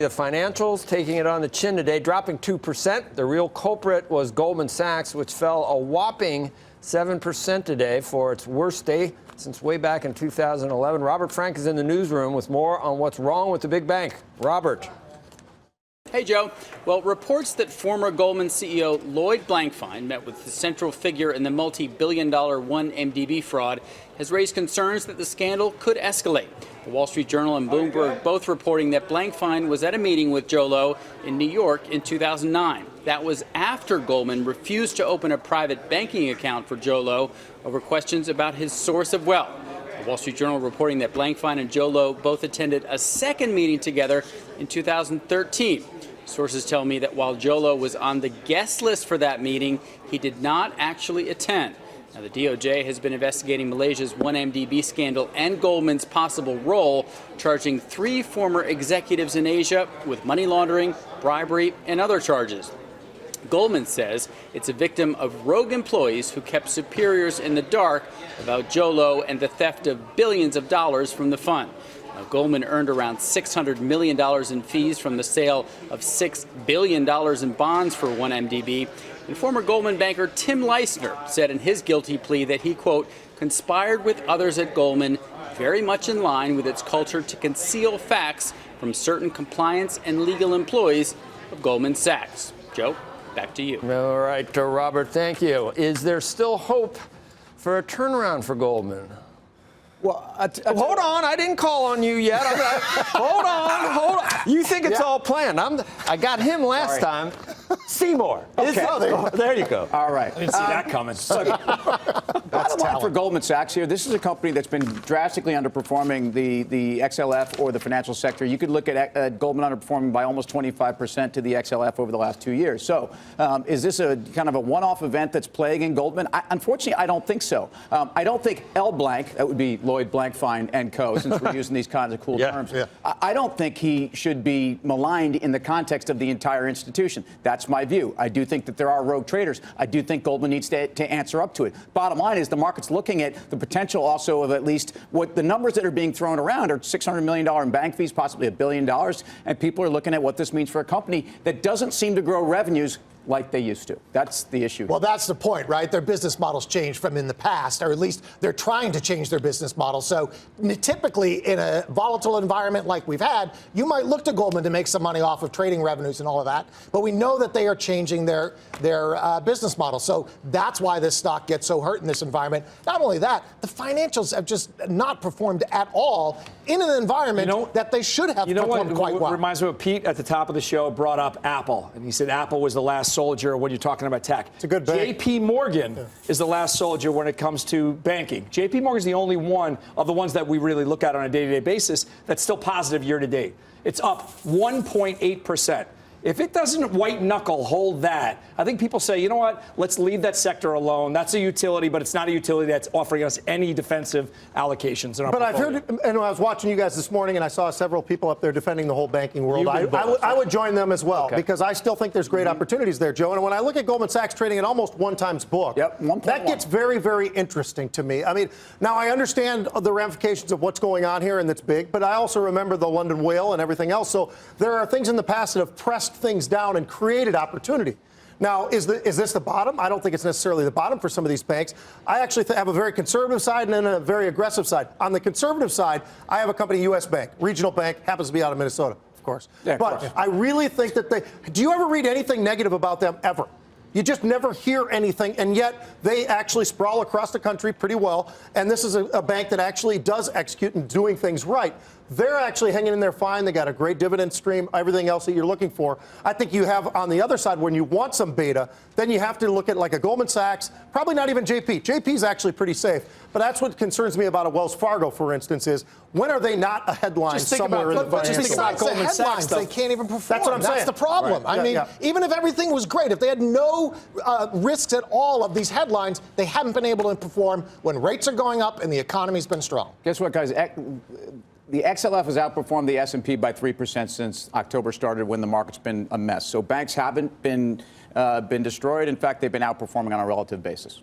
The financials taking it on the chin today, dropping 2%. The real culprit was Goldman Sachs, which fell a whopping 7% today for its worst day since way back in 2011. Robert Frank is in the newsroom with more on what's wrong with the big bank. Robert. Hey, Joe. Well, reports that former Goldman CEO Lloyd Blankfein met with the central figure in the multi-billion-dollar 1MDB fraud has raised concerns that the scandal could escalate. The Wall Street Journal and Bloomberg both reporting that Blankfein was at a meeting with Joe Low in New York in 2009. That was after Goldman refused to open a private banking account for Joe Low over questions about his source of wealth. The Wall Street Journal reporting that Blankfein and Joe Low both attended a second meeting together in 2013. Sources tell me that while Joe Low was on the guest list for that meeting, he did not actually attend. Now, the DOJ has been investigating Malaysia's 1MDB scandal and Goldman's possible role, charging 3 former executives in Asia with money laundering, bribery, and other charges. Goldman says it's a victim of rogue employees who kept superiors in the dark about Joe Low and the theft of billions of dollars from the fund. Now, Goldman earned around $600 million in fees from the sale of $6 billion in bonds for 1MDB. And former Goldman banker Tim Leissner said in his guilty plea that he, quote, conspired with others at Goldman, very much in line with its culture to conceal facts from certain compliance and legal employees of Goldman Sachs. Joe, back to you. All right, Robert, thank you. Is there still hope for a turnaround for Goldman? Well, hold on. I didn't call on you yet. Hold on. You think it's all planned. I got him last time. Seymour. Okay. There you go. All right. I didn't see that coming. Bottom line for Goldman Sachs here, this is a company that's been drastically underperforming the XLF or the financial sector. You could look at Goldman underperforming by almost 25% to the XLF over the last 2 years. So is this a kind of a one-off event that's plaguing Goldman? Unfortunately, I don't think so. I don't think L. Blank, that would be Lloyd Blankfein and co., since we're using these kinds of cool terms. Yeah. I don't think he should be maligned in the context of the entire institution. That's my view. I do think that there are rogue traders. I do think Goldman needs to answer up to it. Bottom line is the market's looking at the potential also of at least what the numbers that are being thrown around are $600 million in bank fees, possibly $1 billion. And people are looking at what this means for a company that doesn't seem to grow revenues like they used to. That's the issue. Well, that's the point, right? Their business models changed from in the past, or at least they're trying to change their business model. So typically in a volatile environment like we've had, you might look to Goldman to make some money off of trading revenues and all of that. But we know that they are changing their business model. So that's why this stock gets so hurt in this environment. Not only that, the financials have just not performed at all in an environment that they should have performed quite well. Reminds me of Pete at the top of the show brought up Apple, and he said Apple was the last soldier when you're talking about tech. It's a good bank. JP Morgan is the last soldier when it comes to banking. JP Morgan is the only one of the ones that we really look at on a day-to-day basis that's still positive year to date. It's up 1.8%. If it doesn't white knuckle hold that, I think people say, you know what, let's leave that sector alone. That's a utility, but it's not a utility that's offering us any defensive allocations in our portfolio. I've heard, and I was watching you guys this morning, and I saw several people up there defending the whole banking world. I would join them as well, because I still think there's great opportunities there, Joe. And when I look at Goldman Sachs trading at almost 1 times book, that gets very, very interesting to me. I mean, now I understand the ramifications of what's going on here, and that's big, but I also remember the London whale and everything else. So there are things in the past that have pressed things down and created opportunity. Now, is this the bottom? I don't think it's necessarily the bottom for some of these banks. I actually have a very conservative side and then a very aggressive side. On the conservative side, I have a company, U.S. Bank, regional bank, happens to be out of Minnesota, of course. Yeah, but I really think that do you ever read anything negative about them ever? You just never hear anything, and yet they actually sprawl across the country pretty well. And this is a bank that actually does execute and doing things right. They're actually hanging in there fine. They got a great dividend stream, everything else that you're looking for. I think you have on the other side, when you want some beta, then you have to look at like a Goldman Sachs, probably not even JP. JP is actually pretty safe. But that's what concerns me about a Wells Fargo, for instance, is when are they not a headline somewhere in the financial? Just besides the headlines, they can't even perform. That's what I'm saying. That's the problem. Right. I mean, even if everything was great, if they had no risks at all of these headlines, they haven't been able to perform when rates are going up and the economy's been strong. Guess what, guys? The XLF has outperformed the S&P by 3% since October started, when the market's been a mess. So banks haven't been destroyed. In fact, they've been outperforming on a relative basis.